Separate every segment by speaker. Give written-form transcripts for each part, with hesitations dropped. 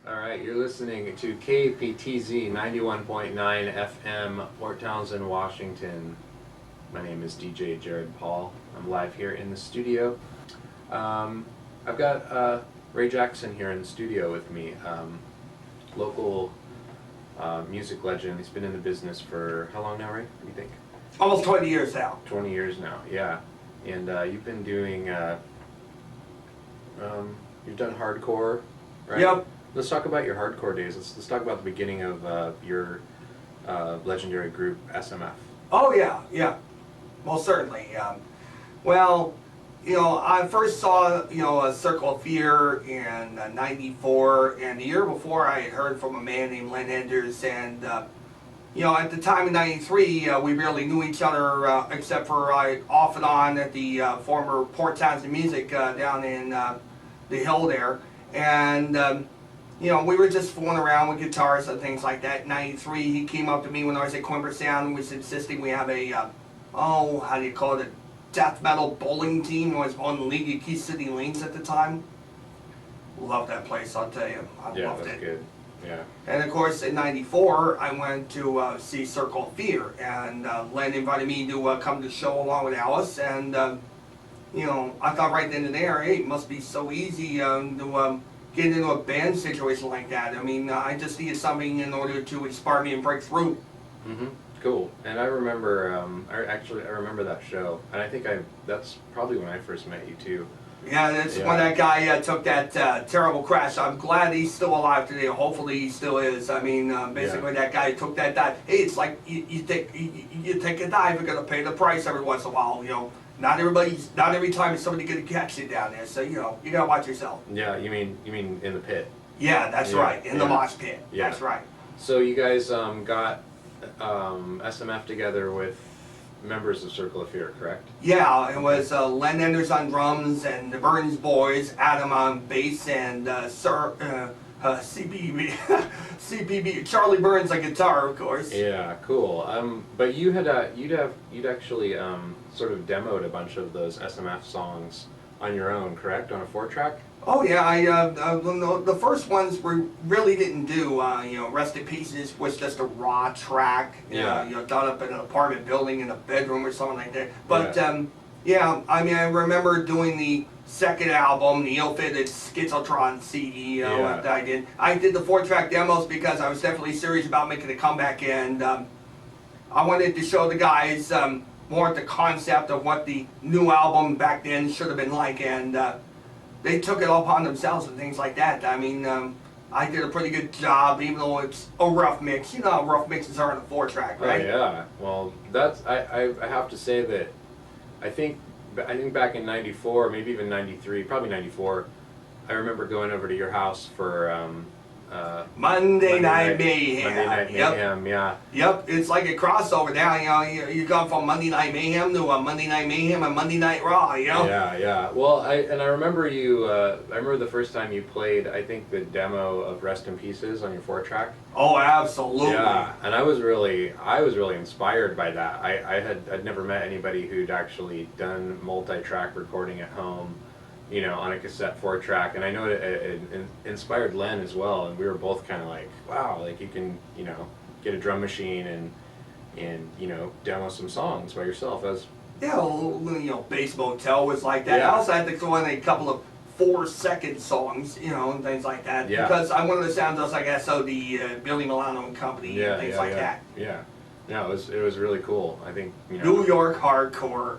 Speaker 1: All right, you're listening to KPTZ 91.9 FM, Port Townsend, Washington. My name is DJ Jarrod Paul. I'm live here in the studio. I've got Ray Jackson here in the studio with me, local music legend. He's been in the business for how long now, Ray? What do you think?
Speaker 2: Almost 20 years now.
Speaker 1: 20 years now, yeah. And you've been doing, you've done hardcore, right?
Speaker 2: Yep.
Speaker 1: Let's talk about your hardcore days. Let's talk about the beginning of your legendary group, SMF.
Speaker 2: Oh yeah, most certainly. Well, I first saw, a Circle of Fear in '94, and the year before I had heard from a man named Len Enders, and at the time in '93, we barely knew each other except for off and on at the former Port Townsend Music down in the hill there, and we were just fooling around with guitars and things like that. In '93, he came up to me when I was at Quimper Sound and was insisting we have a, how do you call it, a death metal bowling team. I was on the League of Key City Lanes at the time. Loved that place, I'll tell you. I loved it.
Speaker 1: Good. Yeah.
Speaker 2: And of course, in '94, I went to see Circle of Fear, and Len invited me to come to the show along with Alice, and I thought right then and there, hey, it must be so easy to get into a band situation like that. I mean, I just needed something in order to inspire me and break through.
Speaker 1: Mm-hmm. Cool. And I remember, I remember that show, and I think that's probably when I first met you too.
Speaker 2: Yeah, that's when that guy took that terrible crash. I'm glad he's still alive today. Hopefully he still is. I mean, basically that guy took that dive. Hey, it's like you take a dive, you're gonna pay the price every once in a while. Not every time is somebody gonna catch you down there. So you gotta watch yourself.
Speaker 1: Yeah, you mean in the pit?
Speaker 2: Yeah, that's right. In the mosh pit. Yeah. That's right.
Speaker 1: So you guys got SMF together with members of Circle of Fear, correct?
Speaker 2: Yeah, it was Len Enders on drums and the Burns Boys, Adam on bass, and CPB, Charlie Burns on guitar, of course.
Speaker 1: Yeah, cool. But you'd actually sort of demoed a bunch of those SMF songs on your own, correct? On a 4-track?
Speaker 2: Oh yeah, the first ones we really didn't do. Rest in Pieces was just a raw track. Done up in an apartment building in a bedroom or something like that. But I remember doing the second album, the ill-fitted Schizotron CD. That I did. I did the 4-track demos because I was definitely serious about making a comeback, and I wanted to show the guys more the concept of what the new album back then should have been like, and they took it all upon themselves and things like that. I mean, I did a pretty good job, even though it's a rough mix. You know how rough mixes are on a 4-track, right?
Speaker 1: Oh, yeah. Well, I have to say that I think back in '94, maybe even '93, probably '94, I remember going over to your house for
Speaker 2: Monday Night Mayhem.
Speaker 1: Monday Night Mayhem, yeah.
Speaker 2: Yep, it's like a crossover now. You go from Monday Night Mayhem to a Monday Night Mayhem and Monday Night Raw.
Speaker 1: Yeah. Well, I remember you. I remember the first time you played, I think, the demo of Rest in Pieces on your 4-track.
Speaker 2: Oh, absolutely.
Speaker 1: Yeah, and I was really inspired by that. I'd never met anybody who'd actually done multi-track recording at home, on a cassette 4-track, and I know it inspired Len as well, and we were both kind of like, wow, like you can, get a drum machine and demo some songs by yourself.
Speaker 2: Bass Motel was like that.
Speaker 1: Yeah.
Speaker 2: I also had to throw in a couple of 4-second songs, and things like that, because I wanted to sound just like SOD, Billy Milano and Company, and things like that.
Speaker 1: Yeah, it was really cool. I think,
Speaker 2: New York hardcore,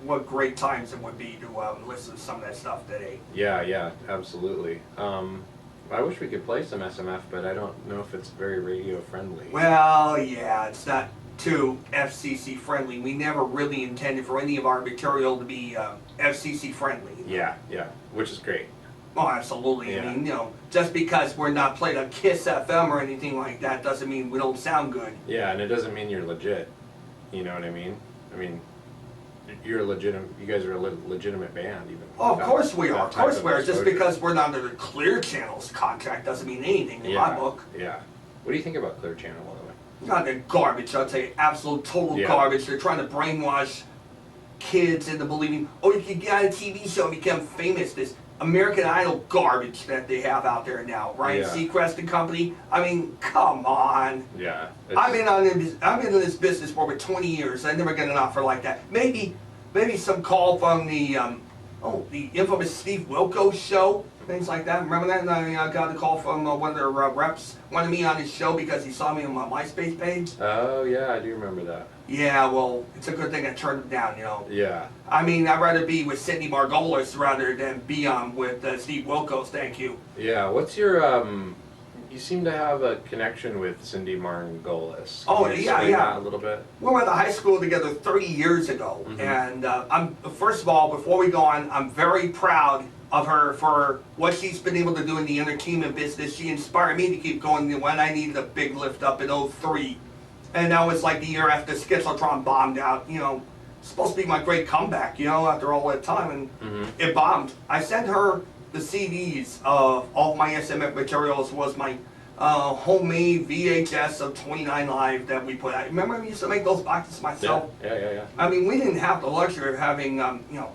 Speaker 2: what great times it would be to listen to some of that stuff today.
Speaker 1: Yeah, absolutely. I wish we could play some SMF, but I don't know if it's very radio friendly.
Speaker 2: Well, yeah, it's not too FCC friendly. We never really intended for any of our material to be FCC friendly.
Speaker 1: Yeah, which is great.
Speaker 2: Oh, absolutely.
Speaker 1: Yeah.
Speaker 2: I mean, just because we're not played on KISS FM or anything like that doesn't mean we don't sound good.
Speaker 1: Yeah, and it doesn't mean you're legit. You know what I mean? I mean, you're legitimate. You guys are a legitimate band, even.
Speaker 2: Oh, of course we are. Of course we are. Just because we're not under the Clear Channel's contract doesn't mean anything in my book.
Speaker 1: Yeah. What do you think about Clear Channel, by the way?
Speaker 2: God, they're garbage. I'll tell you, absolute total garbage. They're trying to brainwash kids into believing, oh, you can get on a TV show and become famous. This American Idol garbage that they have out there now. Ryan Seacrest and company. I mean, come on.
Speaker 1: Yeah.
Speaker 2: I've been in this business for over 20 years. I never get an offer like that. Maybe some call from the infamous Steve Wilkos show, things like that. Remember that? And I got a call from one of their reps, wanted me on his show because he saw me on my MySpace page.
Speaker 1: Oh yeah, I do remember that.
Speaker 2: Yeah, well, it's a good thing I turned it down, you know.
Speaker 1: Yeah.
Speaker 2: I mean, I'd rather be with Cindy Margolis rather than be on with Steve Wilkos. Thank you.
Speaker 1: Yeah. What's your You seem to have a connection with Cindy Margolis.
Speaker 2: Oh,
Speaker 1: Can you
Speaker 2: yeah,
Speaker 1: explain
Speaker 2: yeah.
Speaker 1: that a little bit.
Speaker 2: We went to high school together 30 years ago, and I'm first of all, before we go on, I'm very proud of her for what she's been able to do in the entertainment business. She inspired me to keep going when I needed a big lift up in '03, and that was like the year after Schizotron bombed out. You know, supposed to be my great comeback. You know, after all that time, and it bombed. I sent her the CDs of all my SMF materials. Was my homemade VHS of 29 Live that we put out. Remember we used to make those boxes myself?
Speaker 1: Yeah.
Speaker 2: I mean, we didn't have the luxury of having, you know,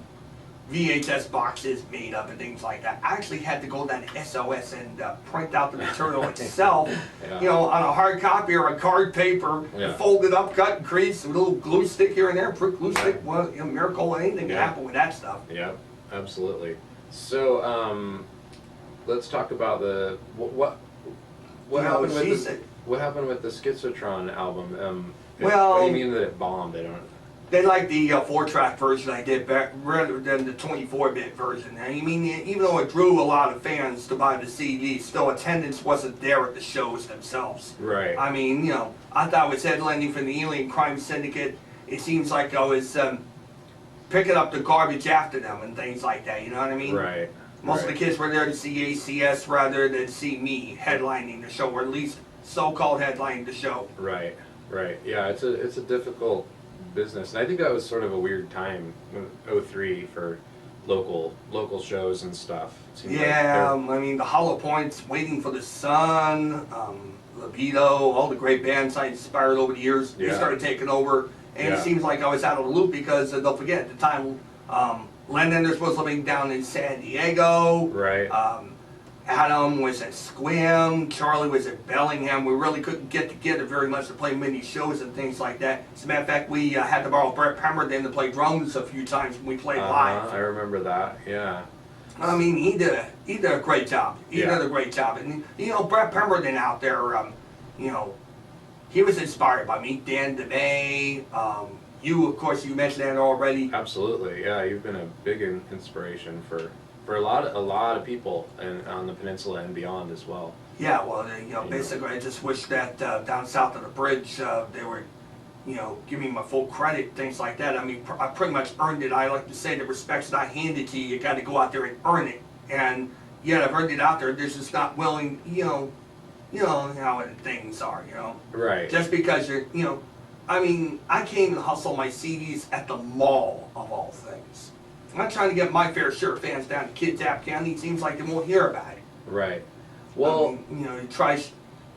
Speaker 2: VHS boxes made up and things like that. I actually had to go down to SOS and print out the material itself, you know, on a hard copy or a card paper, fold it up, cut and crease, with a little glue stick here and there, glue stick, well, you know, miracle, anything can happen with that stuff.
Speaker 1: Yeah, absolutely. So, let's talk about the, what happened with the Schizotron album?
Speaker 2: Well,
Speaker 1: what do you mean that it bombed? I don't.
Speaker 2: They like the 4-track version I did back rather than the 24-bit version. I mean, even though it drew a lot of fans to buy the CD, still attendance wasn't there at the shows themselves.
Speaker 1: Right.
Speaker 2: I mean, you know, I thought I was headlining for the Alien Crime Syndicate. It seems like I was picking up the garbage after them and things like that. You know what I mean?
Speaker 1: Right.
Speaker 2: Most of the kids were there to see ACS rather than see me headlining the show, or at least so-called headlining the show.
Speaker 1: Right. Yeah, it's a difficult business, and I think that was sort of a weird time, '03 for local shows and stuff.
Speaker 2: Yeah, I mean the Hollow Points, Waiting for the Sun, Libido, all the great bands I inspired over the years. They started taking over, and it seems like I was out of the loop because don't forget at the time, Len Enders was living down in San Diego.
Speaker 1: Right.
Speaker 2: Adam was at Squim, Charlie was at Bellingham. We really couldn't get together very much to play many shows and things like that. As a matter of fact, we had to borrow Brett Pemberton to play drums a few times when we played live.
Speaker 1: I remember that, yeah.
Speaker 2: I mean, he did a great job. He did a great job. And, you know, Brett Pemberton out there, you know, he was inspired by me, Dan DeMay. You, of course, you mentioned that already.
Speaker 1: Absolutely, yeah. You've been a big inspiration for a lot of people and on the peninsula and beyond as well.
Speaker 2: Yeah, well, you know, basically, I just wish that down south of the bridge they were, you know, giving me my full credit, things like that. I mean, I pretty much earned it. I like to say the respect's not handed to you. You got to go out there and earn it. And yet, I've earned it out there. They're just not willing, you know how things are, you know.
Speaker 1: Right.
Speaker 2: Just because you're, you know, I mean, I came and hustle my CDs at the mall of all things. I'm not trying to get my fair share of fans down to Kitsap County. It seems like they won't hear about it.
Speaker 1: Right. Well,
Speaker 2: I mean, you know,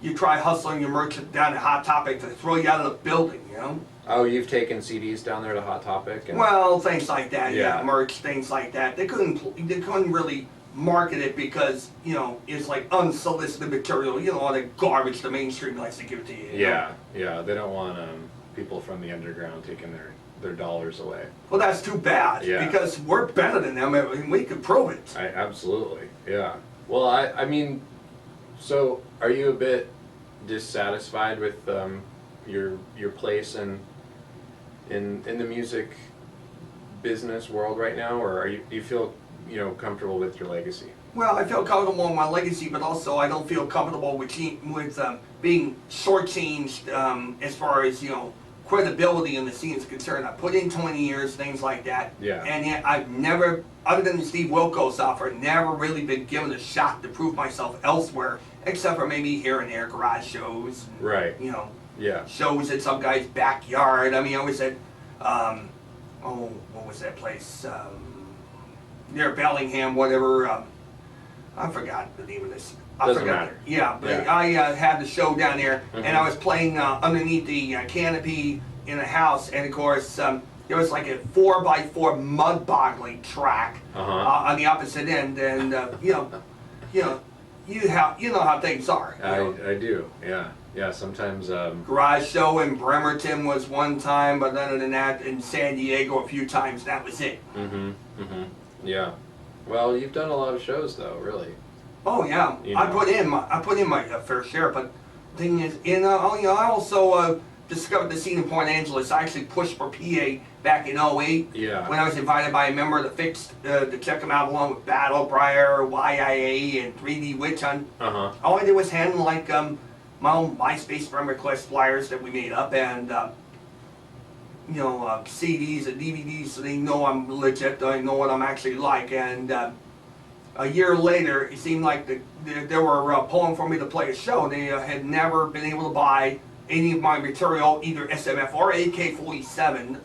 Speaker 2: you try hustling your merchant down at Hot Topic to throw you out of the building, you know?
Speaker 1: Oh, you've taken CDs down there to Hot Topic? And
Speaker 2: Well, things like that, merch, things like that. They couldn't really market it because, you know, it's like unsolicited material, you know, all the garbage the mainstream likes to give to you.
Speaker 1: Yeah, they don't want people from the underground taking their dollars away.
Speaker 2: Well, that's too bad, because we're better than them, and we can prove it.
Speaker 1: Absolutely, yeah. Well, I mean, so are you a bit dissatisfied with your place in the music business world right now, or do you feel, you know, comfortable with your legacy?
Speaker 2: Well, I feel comfortable in my legacy, but also I don't feel comfortable with being shortchanged as far as, you know, credibility in the scene is concerned. I put in 20 years, things like that, and yet I've never, other than the Steve Wilkos offer, never really been given a shot to prove myself elsewhere, except for maybe here and there garage shows,
Speaker 1: right?
Speaker 2: You know, shows at some guy's backyard. I mean, I was at, what was that place near Bellingham, whatever. I forgot the name of this.
Speaker 1: Doesn't matter.
Speaker 2: Yeah, but I had the show down there, and I was playing underneath the canopy in a house, and of course, there was like a 4x4 mud boggling track on the opposite end, and you know how things are.
Speaker 1: I do, yeah. Sometimes
Speaker 2: Garage show in Bremerton was one time, but other than that, in San Diego a few times. That was it.
Speaker 1: Yeah. Well, you've done a lot of shows though, really.
Speaker 2: Oh yeah,
Speaker 1: You know.
Speaker 2: I put in my fair share, but the thing is, I also discovered the scene in Port Angeles. I actually pushed for PA back in '08
Speaker 1: Yeah.
Speaker 2: when I was invited by a member of the Fix to check them out along with Battle Briar, YIA, and 3D Witch Hunt. All I did was handle like my own MySpace friend request flyers that we made up, and CDs and DVDs, so they know I'm legit. I know what I'm actually like. And a year later, it seemed like they were pulling for me to play a show. They had never been able to buy any of my material, either SMF or AK-47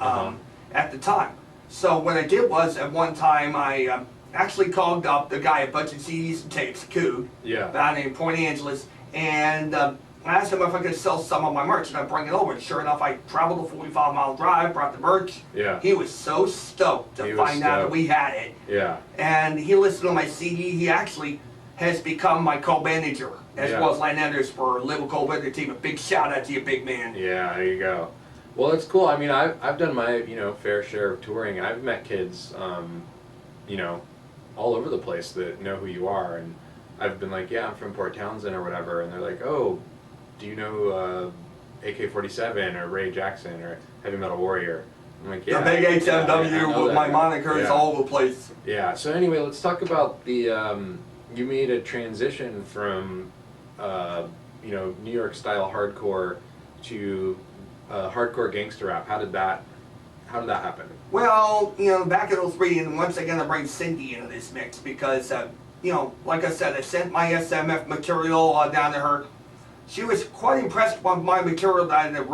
Speaker 2: at the time. So what I did was, at one time, I actually called up the guy at Budget CDs and Tapes, Coog, down in Port Angeles, and I asked him if I could sell some of my merch, and I'd bring it over. And sure enough, I traveled a 45-mile drive, brought the merch.
Speaker 1: Yeah.
Speaker 2: He was so stoked to find out that we had it.
Speaker 1: Yeah.
Speaker 2: And he listened to my CD. He actually has become my co-manager, as well as Len Enders for Little Cold Weather Team. A big shout out to you, big man.
Speaker 1: Yeah, there you go. Well, it's cool. I mean, I've done my fair share of touring. I've met kids, all over the place that know who you are, and I've been like, yeah, I'm from Port Townsend or whatever, and they're like, oh, do you know AK-47 or Ray Jackson or Heavy Metal Warrior? I'm like, yeah.
Speaker 2: The big HMW with my monikers all over the place.
Speaker 1: Yeah. So anyway, let's talk about the. You made a transition from, New York style hardcore to hardcore gangster rap. How did that happen?
Speaker 2: Well, back in '03, and once again I bring Cindy into this mix because, like I said, I sent my SMF material down to her. She was quite impressed with my material that I had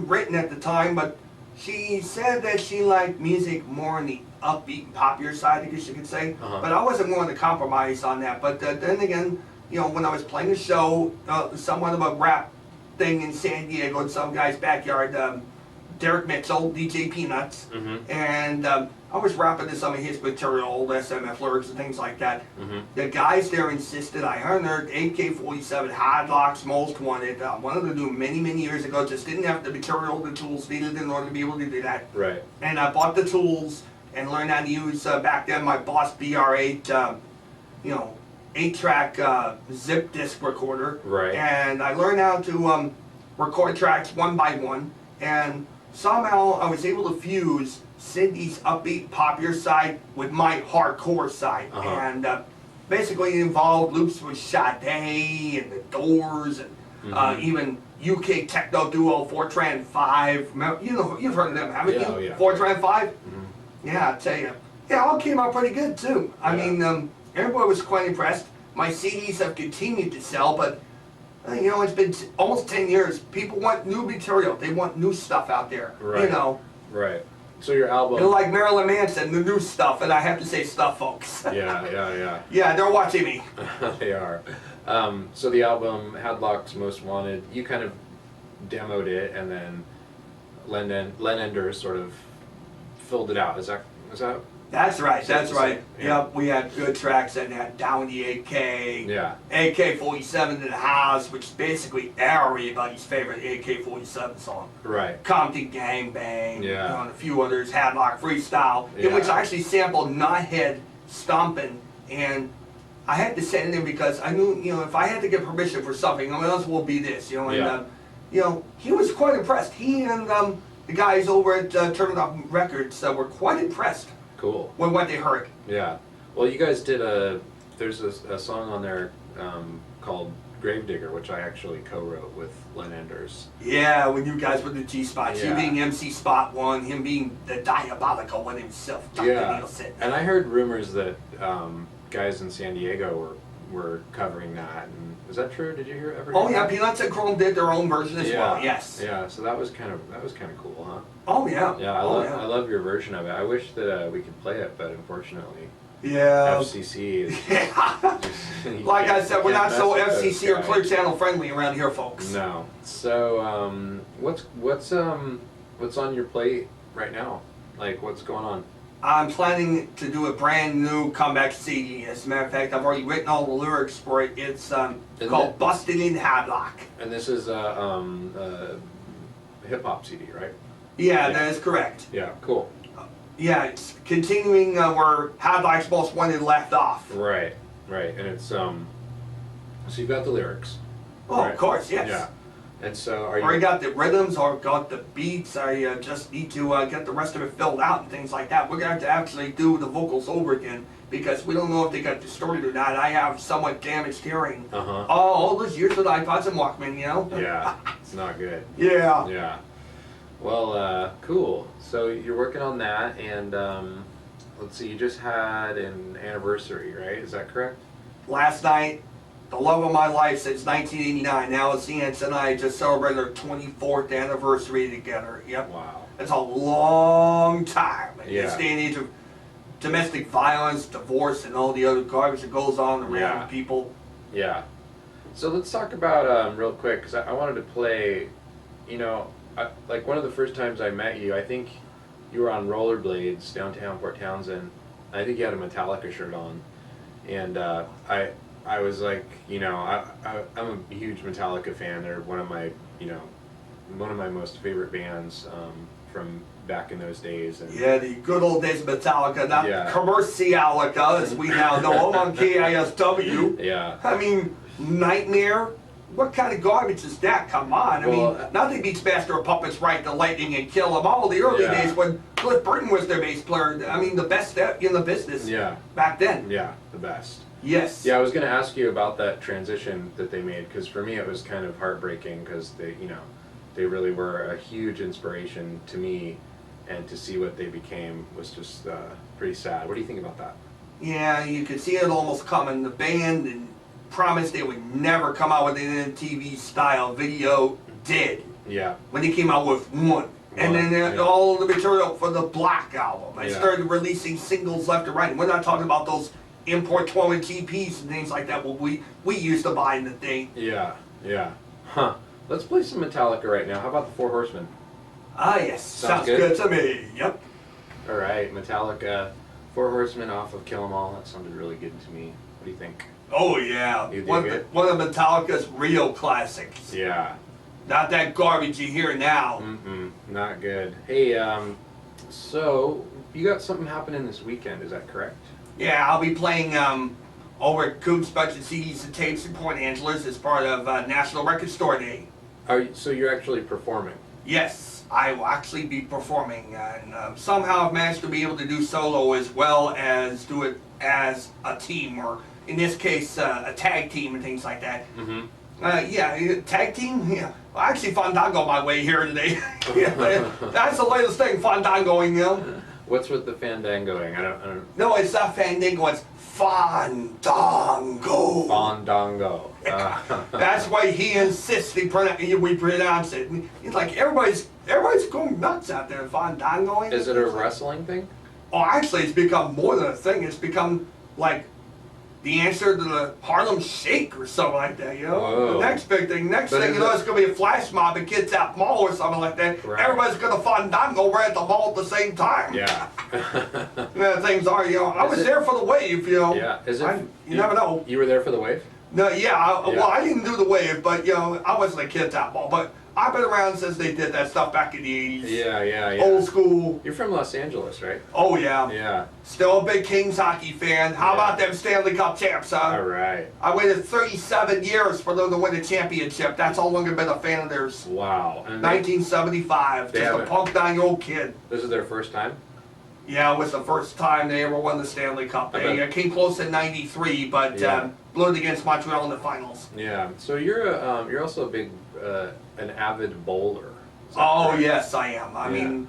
Speaker 2: written at the time, but she said that she liked music more on the upbeat and popular side, I guess you could say. But I wasn't willing to compromise on that. But then again, when I was playing a show, somewhat of a rap thing in San Diego in some guy's backyard, Derek Mitchell, DJ Peanuts, and I was rapping to some of his material, old SMF lyrics and things like that. The guys there insisted I unearthed AK-47 Hardlocks Most Wanted. Wanted to do many, many years ago, just didn't have the material, the tools needed in order to be able to do that.
Speaker 1: Right.
Speaker 2: And I bought the tools and learned how to use, back then, my Boss BR8, 8-track zip disc recorder.
Speaker 1: Right.
Speaker 2: And I learned how to record tracks one by one, and somehow I was able to fuse Cindy's upbeat popular side with my hardcore side. And basically it involved loops with Sade and the Doors and even UK techno duo Fortran 5. You've heard of them, haven't you?
Speaker 1: Oh, yeah.
Speaker 2: Fortran 5? Yeah, I tell you. Yeah, all came out pretty good too. I mean, everybody was quite impressed. My CDs have continued to sell, but it's been almost 10 years. People want new material. They want new stuff out there.
Speaker 1: Right. Right. So your album.
Speaker 2: Like Marilyn Manson, the new stuff, and I have to say stuff, folks.
Speaker 1: Yeah.
Speaker 2: Yeah, they're watching me.
Speaker 1: They are. So the album Hadlock's Most Wanted, you kind of demoed it, and then Len Enders sort of filled it out. Is that?
Speaker 2: That's right. That's right.
Speaker 1: Yeah.
Speaker 2: Yep, we had good tracks in that. Down the AK.
Speaker 1: Yeah.
Speaker 2: AK-47 to the House, which is basically everybody's favorite AK-47 song.
Speaker 1: Right.
Speaker 2: Compton Gangbang.
Speaker 1: Yeah.
Speaker 2: And a few others. Hadlock Freestyle. In which I actually sampled Knothead Stompin', and I had to send it in because I knew, if I had to get permission for something, I might as well be this, and he was quite impressed. He and the guys over at Turn It Up Records were quite impressed.
Speaker 1: Cool.
Speaker 2: With what they heard.
Speaker 1: Yeah. Well, you guys did there's a song on there called Gravedigger, which I actually co-wrote with Len Enders.
Speaker 2: Yeah, when you guys were the G-Spots.
Speaker 1: Yeah.
Speaker 2: You being MC Spot 1, him being the diabolical one himself. Dr. Nielsen.
Speaker 1: And I heard rumors that guys in San Diego were covering that. And is that true? Did you ever hear
Speaker 2: Oh yeah,
Speaker 1: that?
Speaker 2: Peanuts and Chrome did their own version as well. Yes.
Speaker 1: Yeah. So that was kind of cool, huh?
Speaker 2: Oh yeah.
Speaker 1: Yeah, I love your version of it. I wish that we could play it, but unfortunately,
Speaker 2: yeah.
Speaker 1: FCC is.
Speaker 2: Just, like I said, we're not so FCC or Clear Channel friendly around here, folks.
Speaker 1: No. So what's on your plate right now? Like, what's going on?
Speaker 2: I'm planning to do a brand new comeback CD. As a matter of fact, I've already written all the lyrics for it. It's called Busted in Hadlock.
Speaker 1: And this is a hip-hop CD, right?
Speaker 2: Yeah, that is correct.
Speaker 1: Yeah, cool.
Speaker 2: Yeah, it's continuing where Hadlock's Most Wanted left off.
Speaker 1: Right, right. And it's, so you've got the lyrics.
Speaker 2: Oh,
Speaker 1: right?
Speaker 2: Of course, yes.
Speaker 1: Yeah. And so are you...
Speaker 2: Or I got the rhythms, or got the beats. I just need to get the rest of it filled out and things like that. We're going to have to actually do the vocals over again because we don't know if they got distorted or not. I have somewhat damaged hearing. All those years with iPods and Walkman, you know?
Speaker 1: Yeah, it's not good.
Speaker 2: Yeah.
Speaker 1: Yeah. Well, cool. So you're working on that, and let's see, you just had an anniversary, right? Is that correct?
Speaker 2: Last night, the love of my life since 1989. Now Alice and I just celebrated our 24th anniversary together. Yep.
Speaker 1: Wow.
Speaker 2: That's a long time in
Speaker 1: Yeah.
Speaker 2: this day and age of domestic violence, divorce, and all the other garbage that goes on around
Speaker 1: Yeah.
Speaker 2: people.
Speaker 1: Yeah. So let's talk about, real quick, because I wanted to play, you know, like one of the first times I met you, I think you were on rollerblades downtown Port Townsend. I think you had a Metallica shirt on. And I was like, you know, I'm a huge Metallica fan. They're one of my, you know, one of my most favorite bands from back in those days. And
Speaker 2: Yeah, the good old days of Metallica, not
Speaker 1: Yeah.
Speaker 2: Commercialica as we now know them on KISW.
Speaker 1: Yeah.
Speaker 2: I mean, Nightmare? What kind of garbage is that? Come on. I
Speaker 1: Well,
Speaker 2: mean, nothing beats Master of Puppets Ride the Lightning and Kill 'Em All. The early
Speaker 1: Yeah.
Speaker 2: days when Cliff Burton was their bass player. I mean, the best in the business
Speaker 1: Yeah.
Speaker 2: back then.
Speaker 1: Yeah, the best.
Speaker 2: Yes.
Speaker 1: Yeah, I was going to ask you about that transition that they made, because for me it was kind of heartbreaking, because they, you know, they really were a huge inspiration to me, and to see what they became was just pretty sad. What do you think about that?
Speaker 2: Yeah, you could see it almost coming. The band and promised they would never come out with an MTV style video. Did.
Speaker 1: Yeah.
Speaker 2: When they came out with one. And then
Speaker 1: yeah.
Speaker 2: all the material for the Black album. I
Speaker 1: Yeah.
Speaker 2: started releasing singles left and right. And we're not talking about those import 12-inch EPs and things like that what we used to buy in the day.
Speaker 1: Yeah, yeah. Huh. Let's play some Metallica right now. How about the Four Horsemen?
Speaker 2: Ah, yes.
Speaker 1: Sounds
Speaker 2: Sounds
Speaker 1: good?
Speaker 2: good to me. Yep.
Speaker 1: All right, Metallica, Four Horsemen off of Kill 'Em All. That sounded really good to me. What do you think?
Speaker 2: Oh, yeah.
Speaker 1: You dig
Speaker 2: One
Speaker 1: it?
Speaker 2: of Metallica's real classics.
Speaker 1: Yeah.
Speaker 2: Not that garbage you hear now.
Speaker 1: Not good. Hey, so you got something happening this weekend, is that correct?
Speaker 2: Yeah, I'll be playing over at Coop's Bunch of CDs and Tapes in Port Angeles as part of National Record Store Day.
Speaker 1: So you're actually performing?
Speaker 2: Yes, I will actually be performing, and somehow I've managed to be able to do solo as well as do it as a team, or in this case, a tag team and things like that. Yeah, tag team? Yeah. Well, actually, Fandango my way here today. Yeah, that's the latest thing, Fandangoing, you know?
Speaker 1: What's with the fandangoing? I don't.
Speaker 2: No, it's not Fandango, it's Fandango.
Speaker 1: Fandango.
Speaker 2: That's why he insists we pronounce it. And he's like, everybody's going nuts out there, Fandangoing.
Speaker 1: Is it a wrestling thing?
Speaker 2: Oh, actually, it's become more than a thing. It's become like the answer to the Harlem Shake or something like that, you know?
Speaker 1: Whoa.
Speaker 2: The next big thing. Next
Speaker 1: But
Speaker 2: thing
Speaker 1: is
Speaker 2: you know,
Speaker 1: it-
Speaker 2: it's going to be a flash mob at Kids Out Mall or something like that.
Speaker 1: Right.
Speaker 2: Everybody's going to Fandango right at the mall at the same time.
Speaker 1: Yeah.
Speaker 2: Yeah, things are, you know, I was there for the wave, you know.
Speaker 1: Yeah. Is it?
Speaker 2: You never know.
Speaker 1: You were there for the wave?
Speaker 2: No, yeah,
Speaker 1: Yeah.
Speaker 2: well, I didn't do the wave, but, you know, I wasn't a Kids Out Mall. But I've been around since they did that stuff back in the 80s.
Speaker 1: Yeah.
Speaker 2: Old school.
Speaker 1: You're from Los Angeles, right?
Speaker 2: Oh, yeah.
Speaker 1: Yeah.
Speaker 2: Still a big Kings hockey fan. How about them Stanley Cup champs, huh?
Speaker 1: All right.
Speaker 2: I waited 37 years for them to win the championship. That's how long I've been a fan of theirs.
Speaker 1: Wow. And
Speaker 2: 1975.
Speaker 1: They
Speaker 2: Just a
Speaker 1: haven't-
Speaker 2: punk 9-year-old kid.
Speaker 1: this is their first time?
Speaker 2: Yeah, it was the first time they ever won the Stanley Cup.
Speaker 1: I
Speaker 2: They
Speaker 1: bet.
Speaker 2: came close in '93, but
Speaker 1: Yeah.
Speaker 2: blew it against Montreal in the finals.
Speaker 1: Yeah. So you're also a big an avid bowler. Is that
Speaker 2: Oh,
Speaker 1: correct?
Speaker 2: yes, I am. I mean,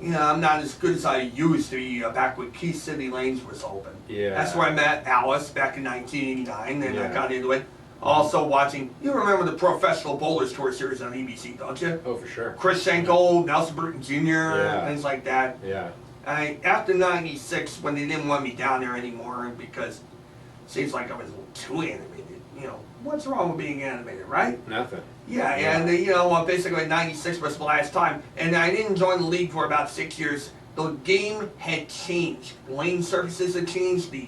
Speaker 2: you know, I'm not as good as I used to be back when Keith City Lanes was open.
Speaker 1: Yeah.
Speaker 2: That's where I met Alice back in 1989, and I
Speaker 1: Yeah.
Speaker 2: got into it. Also watching, you remember the Professional Bowlers Tour series on ABC, don't you?
Speaker 1: Oh, for sure.
Speaker 2: Chris Schenkel, Nelson Burton Jr.,
Speaker 1: Yeah.
Speaker 2: things like that.
Speaker 1: Yeah.
Speaker 2: After '96, when they didn't want me down there anymore, because it seems like I was a little too animated. You know, what's wrong with being animated, right?
Speaker 1: Nothing.
Speaker 2: Yeah, and you know, basically '96 was the last time, and I didn't join the league for about 6 years. the game had changed. Lane surfaces had changed, the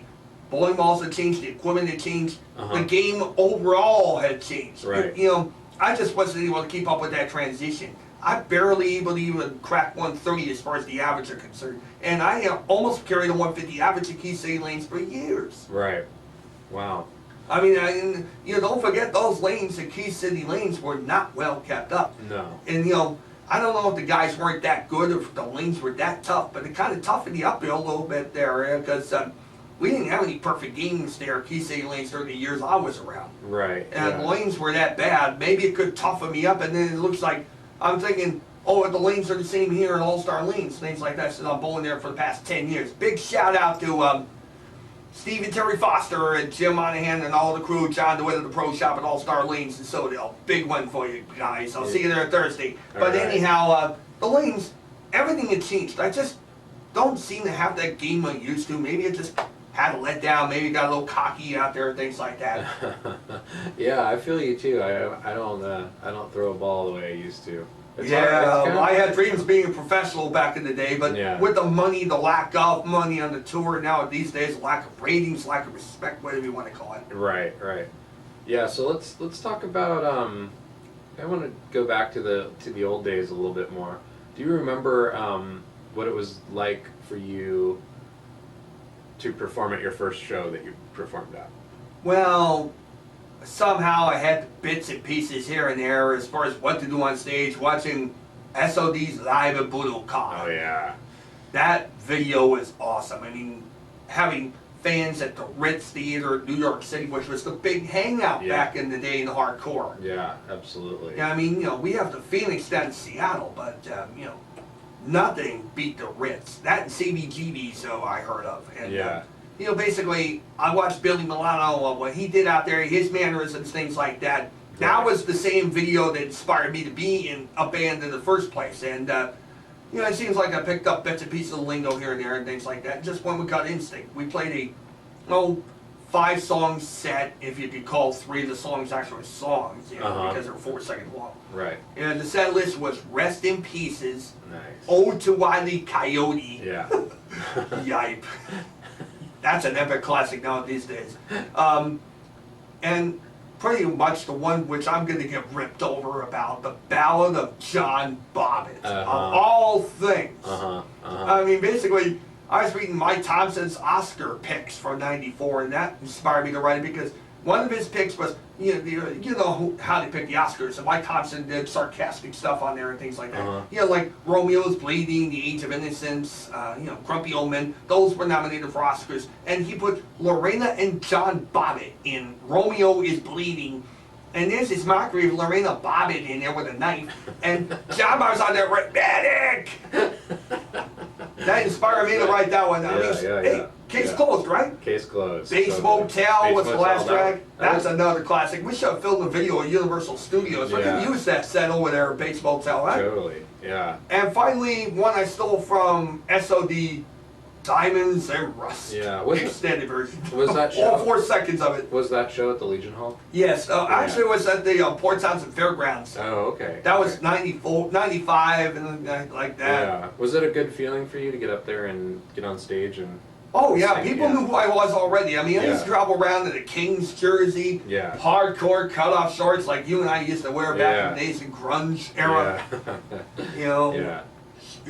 Speaker 2: bowling balls had changed, the equipment had changed. The game overall had changed.
Speaker 1: Right.
Speaker 2: You know, I just wasn't able to keep up with that transition. I barely able to even crack 130 as far as the average are concerned. And I almost carried a 150 average at Key City lanes for years.
Speaker 1: Right. Wow.
Speaker 2: I mean, you know, don't forget those lanes, the Key City lanes, were not well kept up.
Speaker 1: No.
Speaker 2: And, you know, I don't know if the guys weren't that good or if the lanes were that tough, but it kind of toughened the uphill a little bit there because we didn't have any perfect games there, Key City lanes, during the years I was around.
Speaker 1: Right.
Speaker 2: And the lanes were that bad. Maybe it could toughen me up, and then it looks like I'm thinking, oh, the lanes are the same here in All-Star Lanes, things like that, since I'm bowling there for the past 10 years. Big shout out to Steve and Terry Foster and Jim Monahan and all the crew, John DeWitt of the Pro Shop at All-Star Lanes in Sodale. Big one for you guys. I'll see you there Thursday. But anyhow, the lanes, everything had changed. I just don't seem to have that game I used to. Maybe it just had a letdown. Maybe got a little cocky out there and things like that.
Speaker 1: Yeah, I feel you too. I don't throw a ball the way I used to. It's
Speaker 2: I had dreams being a professional back in the day, but
Speaker 1: Yeah.
Speaker 2: with the money, the lack of money on the tour now these days, lack of ratings, lack of respect, whatever you want to call it.
Speaker 1: Right. Yeah. So let's talk about. I want to go back to the old days a little bit more. Do you remember what it was like for you to perform at your first show that you performed at?
Speaker 2: Well, somehow I had bits and pieces here and there as far as what to do on stage, watching SOD's live at Budokan.
Speaker 1: Oh yeah.
Speaker 2: That video was awesome. I mean, having fans at the Ritz Theater in New York City, which was the big hangout back in the day in the hardcore.
Speaker 1: Yeah, absolutely.
Speaker 2: Yeah, I mean, you know, we have the Phoenix down in Seattle, but, you know, nothing beat the Ritz. That and CBGB, so I heard of. And, you know, basically, I watched Billy Milano, what he did out there, his mannerisms, things like that. That was the same video that inspired me to be in a band in the first place. And, you know, it seems like I picked up bits and pieces of lingo here and there and things like that. Just when we got Instinct, we played a 5-song set, if you could call 3 of the songs actually songs, you know, because they're 4 seconds long.
Speaker 1: Right.
Speaker 2: And the set list was Rest in Pieces,
Speaker 1: Nice.
Speaker 2: Ode to Wile E. Coyote,
Speaker 1: Yeah.
Speaker 2: Yipe. That's an epic classic now these days. And pretty much the one which I'm going to get ripped over about, the Ballad of John Bobbitt, of all things. I mean, basically, I was reading Mike Thompson's Oscar picks for '94, and that inspired me to write it because one of his picks was, you know how they pick the Oscars, and Mike Thompson did sarcastic stuff on there and things like that. You know, like Romeo's Bleeding, The Age of Innocence, you know, Grumpy Old Men, those were nominated for Oscars. And he put Lorena and John Bobbitt in Romeo is Bleeding. And there's this mockery of Lorena Bobbitt in there with a knife, and John Bobbitt's on there, medic! That inspired me to write that one. I mean, hey, case closed, right?
Speaker 1: Case closed.
Speaker 2: Bates Motel was the last track. That's another classic. We should have filmed a video at Universal Studios. We could use that set over there at Bates Motel, right?
Speaker 1: Totally, yeah.
Speaker 2: And finally, one I stole from SOD, Diamonds and Rust.
Speaker 1: Yeah.
Speaker 2: Extended version.
Speaker 1: Was that show?
Speaker 2: All 4 seconds of it.
Speaker 1: Was that show at the Legion Hall?
Speaker 2: Yes. Actually, it was at the Port Townsend Fairgrounds.
Speaker 1: Oh, okay.
Speaker 2: That was 94, 95, and like that.
Speaker 1: Yeah. Was it a good feeling for you to get up there and get on stage and...
Speaker 2: Oh yeah, people knew who I was already. I mean, I used to travel around in a King's jersey, hardcore cutoff shorts like you and I used to wear back in the days in grunge era. You know,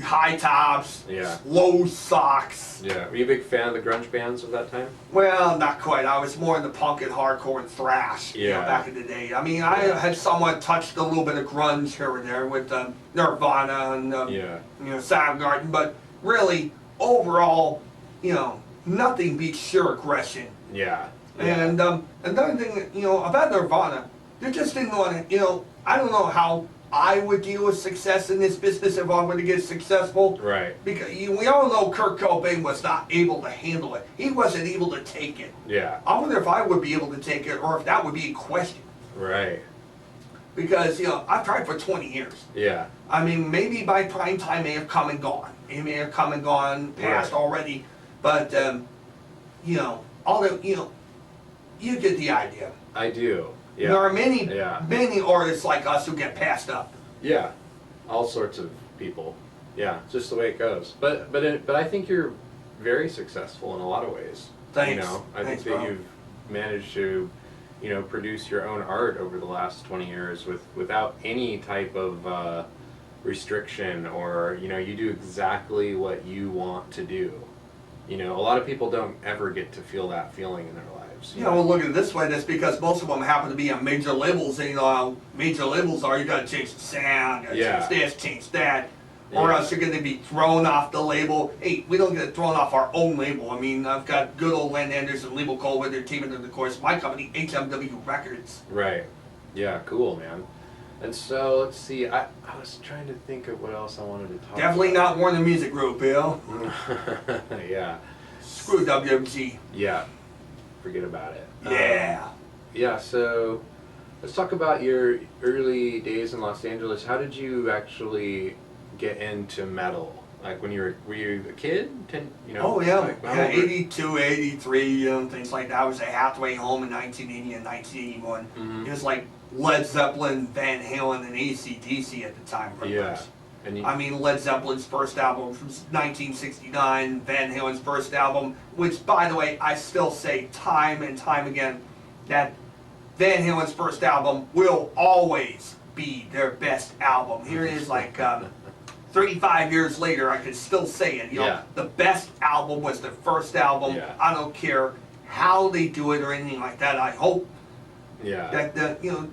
Speaker 2: high tops, low socks.
Speaker 1: Yeah. Were you a big fan of the grunge bands of that time?
Speaker 2: Well, not quite. I was more into punk and hardcore and thrash, you know, back in the day. I mean, I had somewhat touched a little bit of grunge here and there with Nirvana and you know, Soundgarden, but really, overall, you know, nothing beats sheer aggression.
Speaker 1: Yeah.
Speaker 2: And another thing, you know, about Nirvana, they just didn't want to, you know, I don't know how I would deal with success in this business if I were to get successful. Right. Because we all know Kurt Cobain was not able to handle it. He wasn't able to take it. Yeah. I wonder if I would be able to take it or if that would be a question. Right. Because, you know, I've tried for 20 years. Yeah. I mean, maybe my prime time may have come and gone. It may have come and gone, past already. But, you know, all the, you know, you get the idea.
Speaker 1: I do. Yeah.
Speaker 2: There are many artists like us who get passed up.
Speaker 1: Yeah. All sorts of people. Yeah, just the way it goes. But I think you're very successful in a lot of ways.
Speaker 2: Thanks.
Speaker 1: You know, I
Speaker 2: Thanks,
Speaker 1: think that
Speaker 2: bro.
Speaker 1: you've managed to, you know, produce your own art over the last 20 years without any type of restriction, or, you know, you do exactly what you want to do. You know, a lot of people don't ever get to feel that feeling in their lives.
Speaker 2: You know, look at it this way, that's because most of them happen to be on major labels, and you know how major labels are, you gotta change the sound, you gotta change this, change that, or else you're gonna be thrown off the label. Hey, we don't get thrown off our own label. I mean, I've got good old Len Anderson, Label Cole with their team, and of course, my company, HMW Records.
Speaker 1: Right. Yeah, cool, man. And so, let's see, I was trying to think of what else I wanted to talk
Speaker 2: Definitely
Speaker 1: about.
Speaker 2: not Warner Music Group, Bill.
Speaker 1: Yeah.
Speaker 2: Screw WMG.
Speaker 1: Yeah. Forget about it.
Speaker 2: Yeah.
Speaker 1: Yeah, so let's talk about your early days in Los Angeles. How did you actually get into metal? Like when were you a kid? You know,
Speaker 2: Oh yeah,
Speaker 1: like,
Speaker 2: yeah, 82, 83, you know, things like that. I was at Hathaway Home in 1980 and 1981.
Speaker 1: Mhm.
Speaker 2: It was like Led Zeppelin, Van Halen, and AC/DC at the time, pretty
Speaker 1: Yeah.
Speaker 2: much.
Speaker 1: And
Speaker 2: I mean, Led Zeppelin's first album from 1969, Van Halen's first album, which, by the way, I still say time and time again that Van Halen's first album will always be their best album. Here it is, like 35 years later, I could still say it. You know,
Speaker 1: Yeah.
Speaker 2: the best album was their first album.
Speaker 1: Yeah.
Speaker 2: I don't care how they do it or anything like that. I hope
Speaker 1: yeah.
Speaker 2: that you know,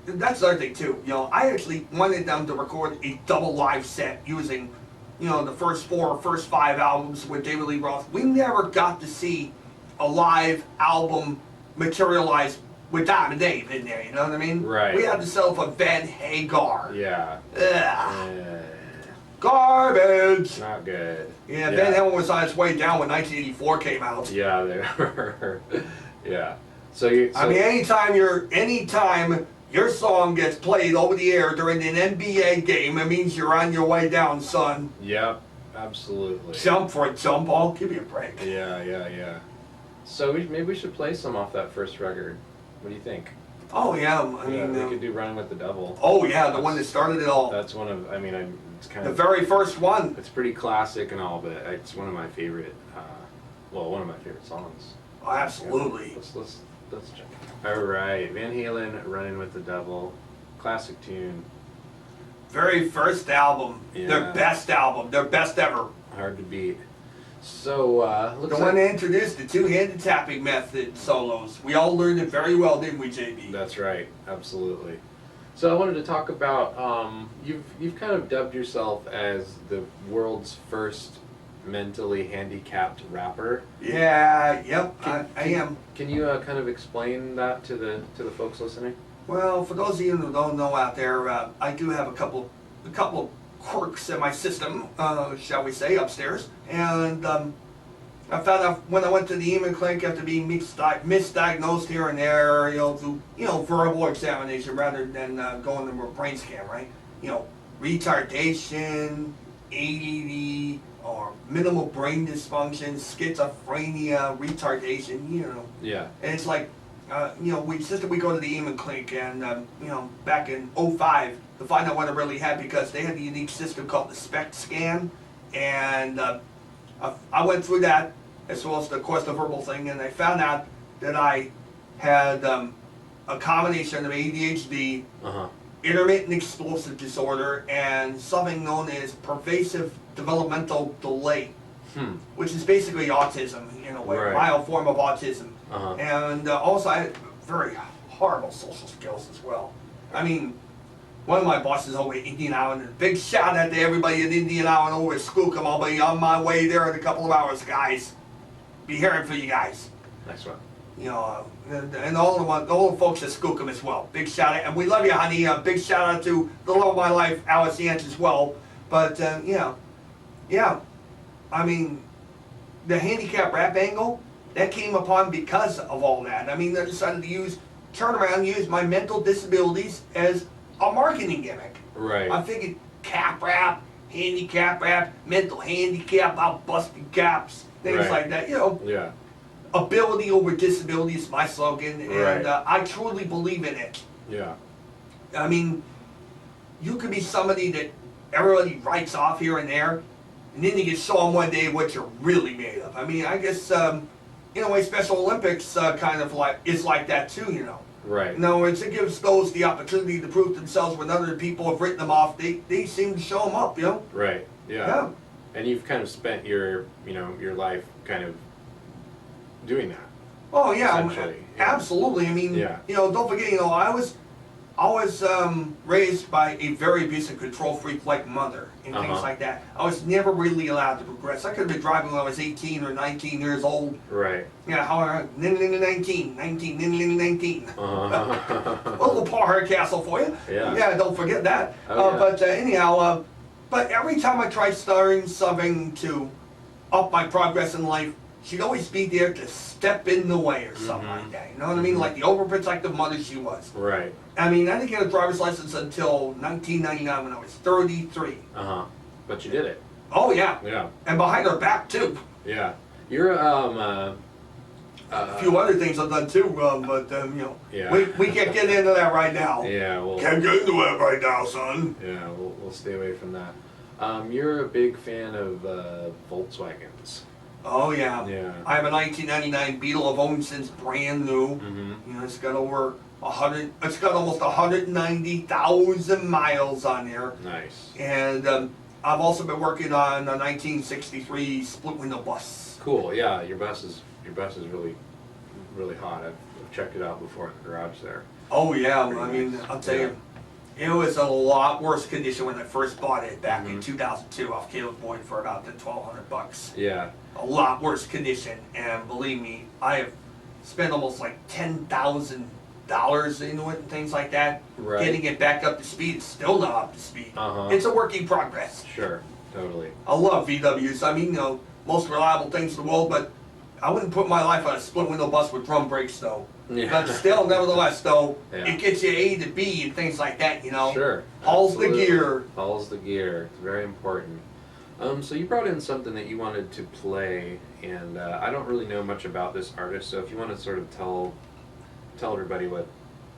Speaker 2: that's the other thing too. You know, I actually wanted them to record a double live set using, you know, the first 5 albums with David Lee Roth. We never got to see a live album materialize with Diamond Dave in there. You know what I mean?
Speaker 1: Right.
Speaker 2: We had to settle for Van Hagar.
Speaker 1: Yeah.
Speaker 2: Ugh. Garbage.
Speaker 1: Not good.
Speaker 2: Yeah, Van Halen was on its way down when 1984 came out.
Speaker 1: Yeah, they were. Yeah. So you. So,
Speaker 2: I mean, anytime your song gets played over the air during an NBA game, it means you're on your way down, son.
Speaker 1: Yep. Absolutely.
Speaker 2: Jump for a jump ball. Give me a break.
Speaker 1: Yeah. So maybe we should play some off that first record. What do you think?
Speaker 2: Oh yeah, I
Speaker 1: Yeah,
Speaker 2: mean,
Speaker 1: we could do "Running with the Devil."
Speaker 2: oh yeah, the one that started it all.
Speaker 1: That's one of. I mean, it's kind
Speaker 2: The
Speaker 1: of.
Speaker 2: very first one.
Speaker 1: It's pretty classic and all, but it's one of my favorite. One of my favorite songs.
Speaker 2: Oh, absolutely.
Speaker 1: Let's check. All right, Van Halen, "Running with the Devil," classic tune.
Speaker 2: Very first album.
Speaker 1: Yeah.
Speaker 2: Their best album. Their best ever.
Speaker 1: Hard to beat. So looks
Speaker 2: The one that introduced the two-handed tapping method solos. We all learned it very well, didn't we, JB?
Speaker 1: That's right, absolutely. So I wanted to talk about you've kind of dubbed yourself as the world's first mentally handicapped rapper.
Speaker 2: Yeah, yep, I am.
Speaker 1: Can you kind of explain that to the folks listening?
Speaker 2: Well, for those of you who don't know out there, I do have a couple of quirks in my system, shall we say, upstairs. And I found out when I went to the Eamon Clinic after being misdiagnosed here and there, you know, through verbal examination rather than going to a brain scan, right? You know, retardation, ADD, or minimal brain dysfunction, schizophrenia, retardation, you know.
Speaker 1: Yeah.
Speaker 2: And it's like, we go to the Eamon Clinic, and back in '05 to find out what I really had, because they had a unique system called the SPECT scan, and I went through that as well as the verbal thing, and I found out that I had a combination of ADHD, intermittent explosive disorder, and something known as pervasive developmental delay, which is basically autism in a way,
Speaker 1: Right.
Speaker 2: mild form of autism.
Speaker 1: Uh-huh.
Speaker 2: And also I had very horrible social skills as well. I mean, one of my bosses over at Indian Island, and a big shout out to everybody at Indian Island over at Skookum. I'll be on my way there in a couple of hours, guys. Be hearing for you guys.
Speaker 1: Nice one.
Speaker 2: You know, and all the folks at Skookum as well. Big shout out, and we love you, honey. Big shout out to the love of my life, Alice Yance, as well. But yeah, I mean, the handicap rap angle that came upon because of all that. I mean, they decided to turn around and use my mental disabilities as a marketing gimmick.
Speaker 1: Right.
Speaker 2: I figured cap rap, handicap rap, mental handicap, out busting caps, things
Speaker 1: Right.
Speaker 2: like that. You know.
Speaker 1: Yeah.
Speaker 2: Ability over disability is my slogan, and
Speaker 1: Right.
Speaker 2: I truly believe in it.
Speaker 1: Yeah.
Speaker 2: I mean, you could be somebody that everybody writes off here and there, and then you get shown one day what you're really made of. I mean, I guess in a way, Special Olympics kind of like is like that too, you know.
Speaker 1: Right.
Speaker 2: In other words, it gives those the opportunity to prove themselves when other people have written them off. They seem to show them up, you know.
Speaker 1: Right. Yeah.
Speaker 2: Yeah.
Speaker 1: And you've kind of spent your your life kind of doing that.
Speaker 2: Oh yeah,
Speaker 1: Essentially,
Speaker 2: absolutely. I mean,
Speaker 1: Yeah.
Speaker 2: don't forget, I was raised by a very abusive control freak like mother and things
Speaker 1: Uh-huh.
Speaker 2: like that. I was never really allowed to progress. I could have been driving when I was 18 or 19 years old.
Speaker 1: Right.
Speaker 2: Yeah, how 19, 19.
Speaker 1: Uh-huh.
Speaker 2: A little Paul Hardcastle for you.
Speaker 1: Yeah.
Speaker 2: Yeah, don't forget that.
Speaker 1: Oh, yeah.
Speaker 2: But anyhow, but every time I tried starting something to up my progress in life, she'd always be there to step in the way or something
Speaker 1: Mhm.
Speaker 2: like that. You know what I mean? Like the overprotective mother she was.
Speaker 1: Right.
Speaker 2: I mean, I didn't get a driver's license until 1999 when I was 33.
Speaker 1: Uh-huh. But you did it.
Speaker 2: Oh yeah,
Speaker 1: Yeah.
Speaker 2: and behind her back too.
Speaker 1: Yeah. You're
Speaker 2: A few other things I've done too, but
Speaker 1: Yeah.
Speaker 2: we can't get into that right now.
Speaker 1: Yeah, well,
Speaker 2: Can't get into that right now, son.
Speaker 1: yeah, we'll stay away from that. You're a big fan of Volkswagens.
Speaker 2: Oh yeah.
Speaker 1: Yeah.
Speaker 2: I have a 1999 Beetle I've owned since brand new.
Speaker 1: Mm-hmm.
Speaker 2: It's got over 100. It's got almost 190,000 miles on there.
Speaker 1: Nice.
Speaker 2: And I've also been working on a 1963 split window bus.
Speaker 1: Cool. Yeah, your bus is really hot. I've checked it out before in the garage there.
Speaker 2: Oh yeah,
Speaker 1: Pretty
Speaker 2: I mean,
Speaker 1: nice.
Speaker 2: I'll tell
Speaker 1: Yeah.
Speaker 2: you, it was a lot worse condition when I first bought it back in
Speaker 1: Mhm.
Speaker 2: 2002 off Caleb Boyd for about $1,200.
Speaker 1: Yeah.
Speaker 2: A lot worse condition, and believe me, I have spent almost like $10,000 into it and things like that.
Speaker 1: Right.
Speaker 2: Getting it back up to speed, it's still not up to speed.
Speaker 1: Uh-huh.
Speaker 2: It's a work in progress.
Speaker 1: Sure. Totally.
Speaker 2: I love VWs. I mean, most reliable things in the world, but I wouldn't put my life on a split window bus with drum brakes though.
Speaker 1: Yeah.
Speaker 2: But still, nevertheless though,
Speaker 1: Yeah.
Speaker 2: it gets you A to B and things like that,
Speaker 1: Sure.
Speaker 2: Hauls the
Speaker 1: Absolutely.
Speaker 2: gear.
Speaker 1: Hauls the gear. It's very important. So you brought in something that you wanted to play, and I don't really know much about this artist. So if you want to sort of tell everybody what.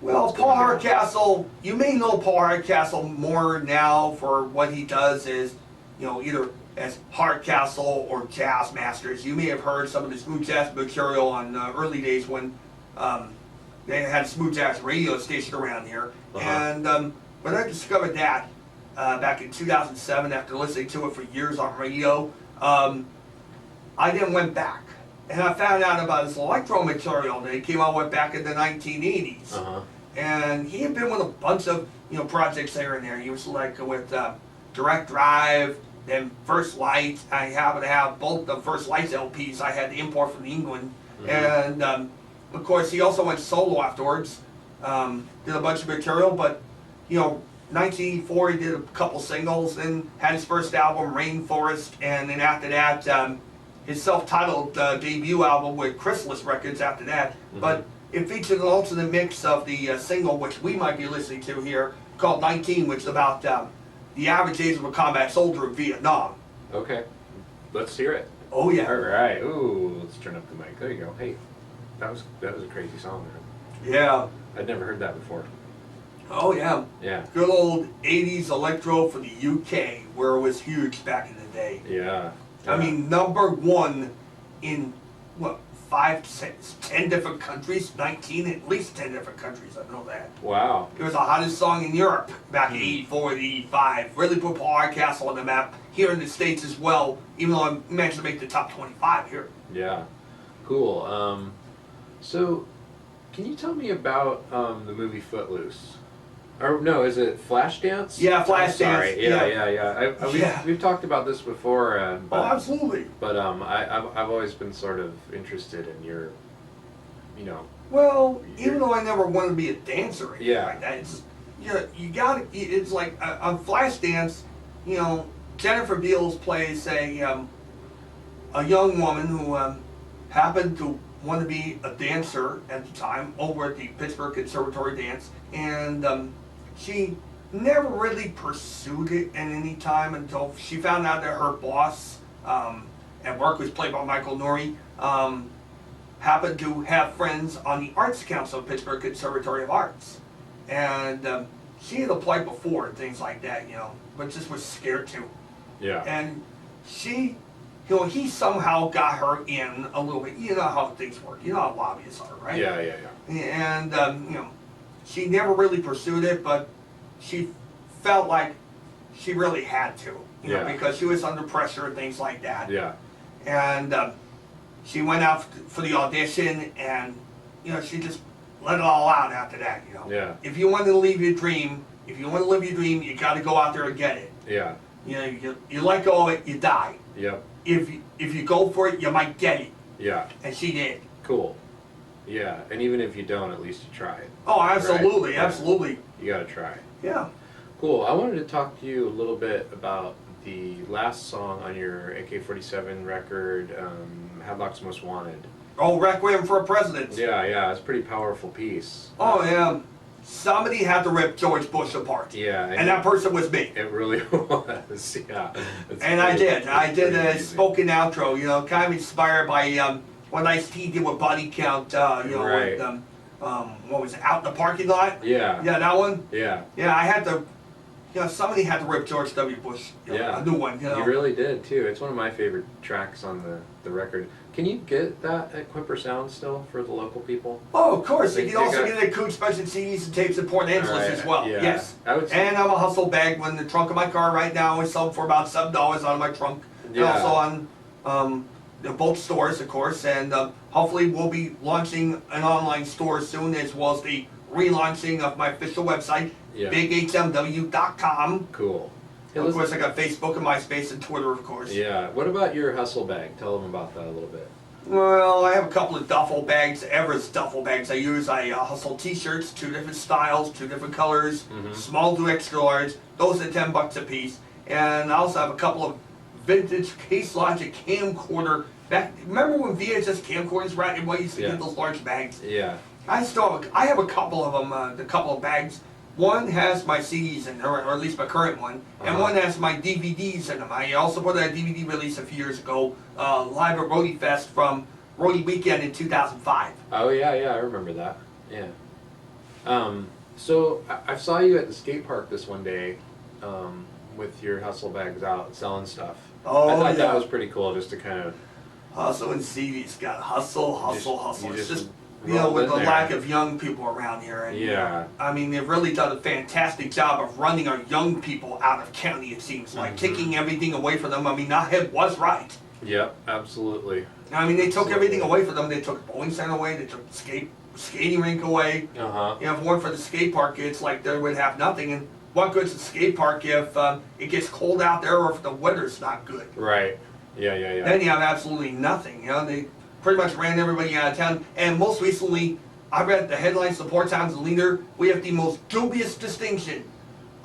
Speaker 2: Well,
Speaker 1: what's
Speaker 2: Paul
Speaker 1: going on.
Speaker 2: Hardcastle, you may know Paul Hardcastle more now for what he does is, either as Hardcastle or Jazz Masters. You may have heard some of the smooth jazz material on early days when they had a smooth jazz radio station around here.
Speaker 1: Uh-huh.
Speaker 2: And when I discovered that back in 2007, after listening to it for years on radio, I then went back. And I found out about his electro material that he came out with back in the 1980s.
Speaker 1: Uh-huh.
Speaker 2: And he had been with a bunch of projects here and there. He was like with Direct Drive, then First Light. I happen to have both the First Light LPs I had to import from England.
Speaker 1: Mhm.
Speaker 2: And of course, he also went solo afterwards. Did a bunch of material, but 1984 he did a couple singles, then had his first album, Rainforest, and then after that, his self-titled debut album with Chrysalis Records after that.
Speaker 1: Mhm.
Speaker 2: But it featured an alternate mix of the single, which we might be listening to here, called 19, which is about the average age of a combat soldier in Vietnam.
Speaker 1: Okay. Let's hear it.
Speaker 2: Oh yeah.
Speaker 1: All right. Ooh, let's turn up the mic. There you go. Hey, that was a crazy song, man.
Speaker 2: Yeah.
Speaker 1: I'd never heard that before.
Speaker 2: Oh yeah.
Speaker 1: Yeah.
Speaker 2: Good old 80s electro for the UK, where it was huge back in the day.
Speaker 1: Yeah.
Speaker 2: I mean, '1 in, 5, 6, 10 different countries, 19, at least 10 different countries, I know that.
Speaker 1: Wow.
Speaker 2: It was the hottest song in Europe back in 84 to 85. Really put Paul Hardcastle on the map here in the States as well, even though I managed to make the top 25 here.
Speaker 1: Yeah. Cool. So, can you tell me about the movie Footloose? Or no, is it Flashdance?
Speaker 2: Yeah,
Speaker 1: I'm
Speaker 2: Flashdance,
Speaker 1: sorry.
Speaker 2: yeah.
Speaker 1: Yeah. We've talked about this before,
Speaker 2: Oh,
Speaker 1: but
Speaker 2: absolutely.
Speaker 1: I've always been sort of interested in your,
Speaker 2: Well, even though I never wanted to be a dancer or anything
Speaker 1: Yeah.
Speaker 2: like that, it's you gotta. It's like on Flashdance, Jennifer Beals plays a young woman who happened to want to be a dancer at the time over at the Pittsburgh Conservatory Dance, and she never really pursued it at any time until she found out that her boss at work, was played by Michael Nouri, happened to have friends on the Arts Council of Pittsburgh Conservatory of Arts. And she had applied before and things like that, but just was scared to.
Speaker 1: Yeah.
Speaker 2: And she, he somehow got her in a little bit. You know how things work. You know how lobbyists are, right?
Speaker 1: Yeah.
Speaker 2: And, she never really pursued it, but she felt like she really had to, because she was under pressure and things like that.
Speaker 1: Yeah.
Speaker 2: And she went out for the audition, and, she just let it all out after that,
Speaker 1: Yeah.
Speaker 2: If you want to live your dream, you got to go out there and get it.
Speaker 1: Yeah.
Speaker 2: You let go of it, you die.
Speaker 1: Yep.
Speaker 2: If you go for it, you might get it.
Speaker 1: Yeah.
Speaker 2: And she did.
Speaker 1: Cool. Yeah, and even if you don't, at least you try it.
Speaker 2: Oh, absolutely,
Speaker 1: right?
Speaker 2: absolutely.
Speaker 1: You gotta try.
Speaker 2: Yeah.
Speaker 1: Cool. I wanted to talk to you a little bit about the last song on your AK-47 record, Hadlock's Most Wanted.
Speaker 2: Oh, Requiem for a President.
Speaker 1: Yeah, it's a pretty powerful piece.
Speaker 2: Oh, yeah. Somebody had to rip George Bush apart.
Speaker 1: Yeah.
Speaker 2: And that person was me.
Speaker 1: It really was, yeah.
Speaker 2: And I did a spoken outro, kind of inspired by what Ice-T did with Body Count,
Speaker 1: right.
Speaker 2: with, what was it, Out in the Parking Lot?
Speaker 1: Yeah.
Speaker 2: Yeah, that one?
Speaker 1: Yeah.
Speaker 2: Yeah, I had to, somebody had to rip George W. Bush, a new one,
Speaker 1: You really did, too. It's one of my favorite tracks on the record. Can you get that at Quimper Sound still for the local people?
Speaker 2: Oh, of course. You
Speaker 1: They
Speaker 2: can also
Speaker 1: got-
Speaker 2: get it at Coon Special CDs and tapes in Port Angeles
Speaker 1: Right,
Speaker 2: as well.
Speaker 1: yeah.
Speaker 2: Yes.
Speaker 1: I would say-
Speaker 2: And I'm a hustle bag in the trunk of my car right now. It's sold for about $7 out of my trunk.
Speaker 1: Yeah.
Speaker 2: And also on both stores, of course. And hopefully we'll be launching an online store soon, as well as the relaunching of my official website,
Speaker 1: Yeah.
Speaker 2: bighmw.com.
Speaker 1: Cool. Hey,
Speaker 2: Of
Speaker 1: listen-
Speaker 2: course, I got Facebook and MySpace and Twitter, of course.
Speaker 1: Yeah. What about your hustle bag? Tell them about that a little bit.
Speaker 2: Well, I have a couple of duffel bags, Everest duffel bags I use. I hustle t-shirts, 2 different styles, 2 different colors, small to extra large. Those are $10 a piece. And I also have a couple of vintage Case Logic camcorder. Remember when VHS camcorders were out? Everybody used to get those large bags.
Speaker 1: Yeah.
Speaker 2: I have a couple of them, a couple of bags. One has my CDs in there, or at least my current one, and one has my DVDs in them. I also put a DVD release a few years ago, live at Roadie Fest from Roadie Weekend in 2005.
Speaker 1: Oh yeah, I remember that. Yeah. So I saw you at the skate park this one day, with your hustle bags out selling stuff.
Speaker 2: Oh,
Speaker 1: I thought
Speaker 2: yeah.
Speaker 1: that was pretty cool, just to kind of.
Speaker 2: Hustle and CD's got hustle.
Speaker 1: You
Speaker 2: It's
Speaker 1: just
Speaker 2: just,
Speaker 1: rolled
Speaker 2: with
Speaker 1: in
Speaker 2: the
Speaker 1: there.
Speaker 2: lack of young people around here. And,
Speaker 1: Yeah.
Speaker 2: I mean, they've really done a fantastic job of running our young people out of county, it seems like, taking everything away from them. I mean, Nahib was right.
Speaker 1: Yep, absolutely.
Speaker 2: I mean, they took everything away from them. They took the bowling center away. They took the skating rink away.
Speaker 1: Uh huh.
Speaker 2: If it weren't for the skate park, it's like they would have nothing. And what good's the skate park if it gets cold out there or if the weather's not good?
Speaker 1: Right. Yeah.
Speaker 2: Then you have absolutely nothing. They pretty much ran everybody out of town. And most recently, I read the headlines, the Port Townsend Leader. We have the most dubious distinction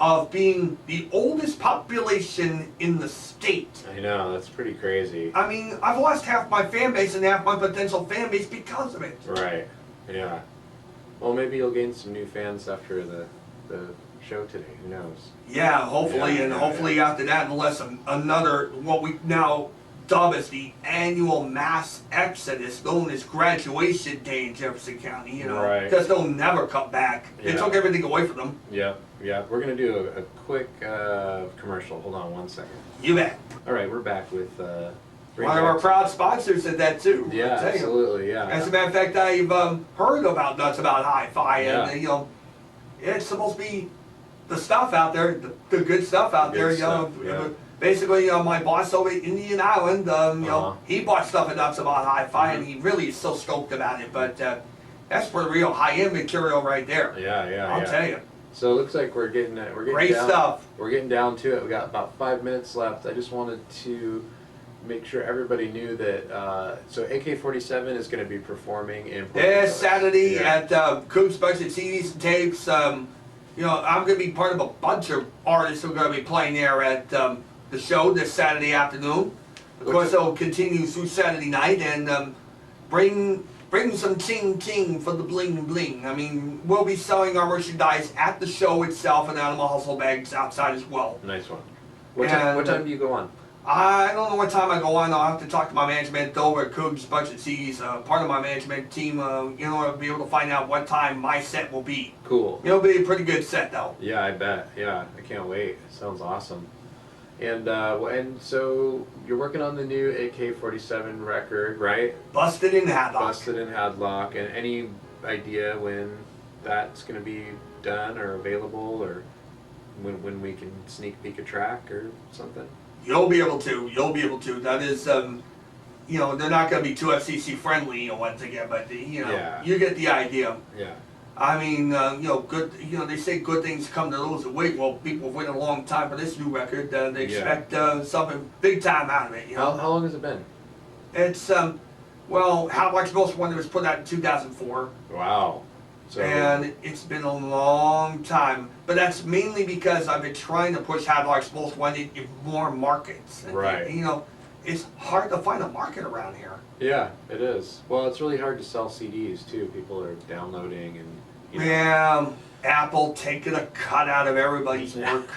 Speaker 2: of being the oldest population in the state.
Speaker 1: I know, that's pretty crazy.
Speaker 2: I mean, I've lost half my fan base and half my potential fan base because of it.
Speaker 1: Right. Yeah. Well, maybe you'll gain some new fans after the show today. Who knows?
Speaker 2: Yeah, hopefully,
Speaker 1: Yeah,
Speaker 2: and
Speaker 1: yeah,
Speaker 2: hopefully after that, unless another, what we now dub as the annual mass exodus, known as graduation day in Jefferson County,
Speaker 1: Right.
Speaker 2: because they'll never come back. They
Speaker 1: Yeah.
Speaker 2: took everything away from them.
Speaker 1: Yep. We're gonna do a quick commercial. Hold on 1 second.
Speaker 2: You bet.
Speaker 1: All right, we're back with.
Speaker 2: One of our proud sponsors did that too.
Speaker 1: Yeah,
Speaker 2: I'll tell you.
Speaker 1: absolutely. Yeah.
Speaker 2: As a matter of fact, I've heard about Nuts About Hi-Fi, and
Speaker 1: Yeah.
Speaker 2: it's supposed to be the stuff out there, the good stuff out
Speaker 1: Good
Speaker 2: there.
Speaker 1: stuff, yeah.
Speaker 2: Basically, my boss over at Indian Island, he bought stuff at Nuts About Hi-Fi, and he really is so stoked about it. But that's for the real high-end material right there.
Speaker 1: Yeah.
Speaker 2: I'll tell you.
Speaker 1: So it looks like we're getting
Speaker 2: Great
Speaker 1: down,
Speaker 2: stuff.
Speaker 1: We're getting down to it. We got about 5 minutes left. I just wanted to make sure everybody knew that. So AK-47 is going to be performing in Port
Speaker 2: This
Speaker 1: Angeles.
Speaker 2: Saturday
Speaker 1: Yeah.
Speaker 2: at Coop's Budget CDs and Tapes. I'm going to be part of a bunch of artists who are going to be playing there at the show this Saturday afternoon. Of course, it'll continue through Saturday night, and bring some ting for the bling bling. I mean, we'll be selling our merchandise at the show itself and Animal Hustle bags outside as well.
Speaker 1: Nice one. What time do you go on?
Speaker 2: I don't know what time I go on. I'll have to talk to my management over at Cougs Budget C's. Part of my management team, I'll be able to find out what time my set will be.
Speaker 1: Cool.
Speaker 2: It'll be a pretty good set though.
Speaker 1: Yeah, I bet. Yeah, I can't wait. Sounds awesome. And so you're working on the new AK-47 record, right?
Speaker 2: Busted in Hadlock.
Speaker 1: Busted in Hadlock. And any idea when that's going to be done or available, or when we can sneak peek a track or something?
Speaker 2: You'll be able to. You'll be able to. That is, they're not going to be too FCC friendly, once again, but
Speaker 1: Yeah.
Speaker 2: you get the idea.
Speaker 1: Yeah.
Speaker 2: I mean, good. They say good things come to those that wait. Well, people have waited a long time for this new record. They expect something big time out of it.
Speaker 1: How long has it been?
Speaker 2: It's Hadlock's most one that was put out in 2004.
Speaker 1: Wow. So,
Speaker 2: And it's been a long time, but that's mainly because I've been trying to push Hadlock's most wanted in more markets. And,
Speaker 1: Right.
Speaker 2: It's hard to find a market around here.
Speaker 1: yeah, it is. Well, it's really hard to sell CDs too. People are downloading and.
Speaker 2: Yeah, Apple taking a cut out of everybody's work.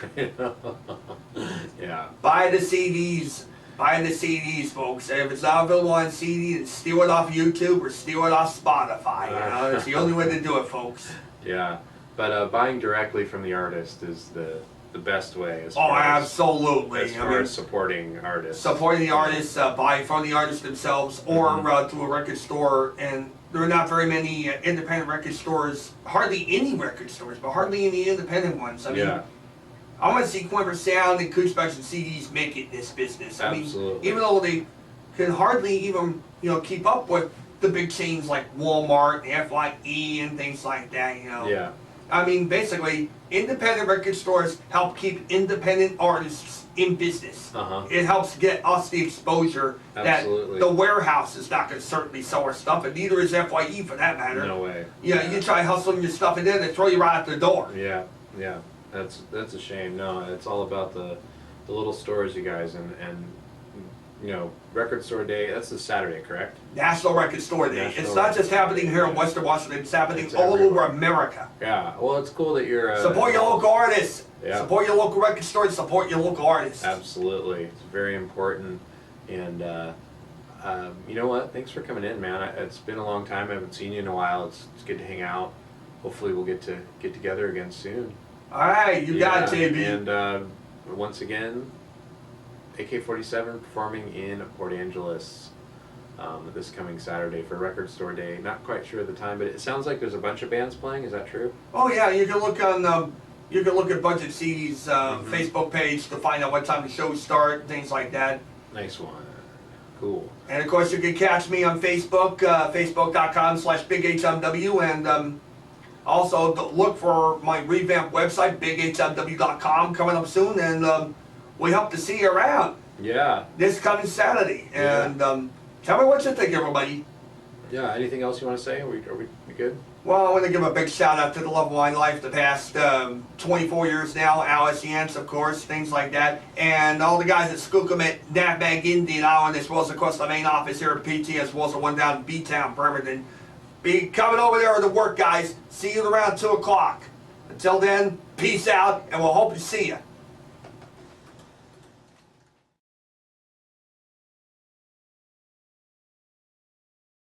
Speaker 1: Yeah.
Speaker 2: Buy the CDs. Buy the CDs, folks. And if it's not available on CD, then steal it off YouTube or steal it off Spotify. It's the only way to do it, folks.
Speaker 1: Yeah, but buying directly from the artist is the best way. As
Speaker 2: Oh,
Speaker 1: far
Speaker 2: absolutely.
Speaker 1: As far as supporting artists.
Speaker 2: Supporting the artists, buying from the artists themselves, or to a record store. And there are not very many independent record stores, hardly any record stores, but hardly any independent ones. I mean,
Speaker 1: Yeah.
Speaker 2: I want to see Clever Sound and Cougs and CDs make it in this business. I mean,
Speaker 1: Absolutely.
Speaker 2: even though they can hardly even keep up with the big chains like Walmart and FYE and things like that.
Speaker 1: Yeah.
Speaker 2: I mean, basically, independent record stores help keep independent artists in business.
Speaker 1: Uh-huh.
Speaker 2: It helps get us the exposure
Speaker 1: Absolutely.
Speaker 2: that the warehouse is not going to certainly sell our stuff, and neither is FYE for that matter.
Speaker 1: No way.
Speaker 2: You try hustling your stuff and then they throw you right out the door.
Speaker 1: Yeah. Yeah. That's a shame. No, it's all about the little stores, you guys, and record store day. That's this Saturday, correct?
Speaker 2: National Record Store Day.
Speaker 1: National
Speaker 2: It's not
Speaker 1: Record
Speaker 2: just
Speaker 1: Store
Speaker 2: happening
Speaker 1: Day.
Speaker 2: here in Western Washington, it's happening
Speaker 1: It's
Speaker 2: all
Speaker 1: everywhere.
Speaker 2: over America.
Speaker 1: Yeah. Well, it's cool that you're
Speaker 2: Support your local artists.
Speaker 1: Yeah.
Speaker 2: Support your local record stores. Support your local artists.
Speaker 1: Absolutely, it's very important. And you know what? Thanks for coming in, man. It's been a long time. I haven't seen you in a while. It's good to hang out. Hopefully, we'll get together again soon.
Speaker 2: All right, you got it, JB.
Speaker 1: And once again, AK-47 performing in Port Angeles this coming Saturday for Record Store Day. Not quite sure of the time, but it sounds like there's a bunch of bands playing. Is that true?
Speaker 2: Oh yeah, you can look on Budget C's Facebook page to find out what time the shows start and things like that.
Speaker 1: Nice one. Cool.
Speaker 2: And of course, you can catch me on Facebook, facebook.com/BigHMW, and also look for my revamped website, bighmw.com, coming up soon, and we hope to see you around
Speaker 1: Yeah.
Speaker 2: this coming Saturday.
Speaker 1: Yeah.
Speaker 2: And tell me what you think, everybody.
Speaker 1: Yeah. Anything else you want to say? Are we good?
Speaker 2: Well, I want to give a big shout out to the love of my life the past 24 years now, Alice Yance, of course, things like that, and all the guys at Skookum at Navbag Indian Island, as well as, of course, the main office here at PT, as well as the one down in B-Town, Bremerton. Be coming over there to work, guys. See you around 2 o'clock. Until then, peace out, and we'll hope to see you.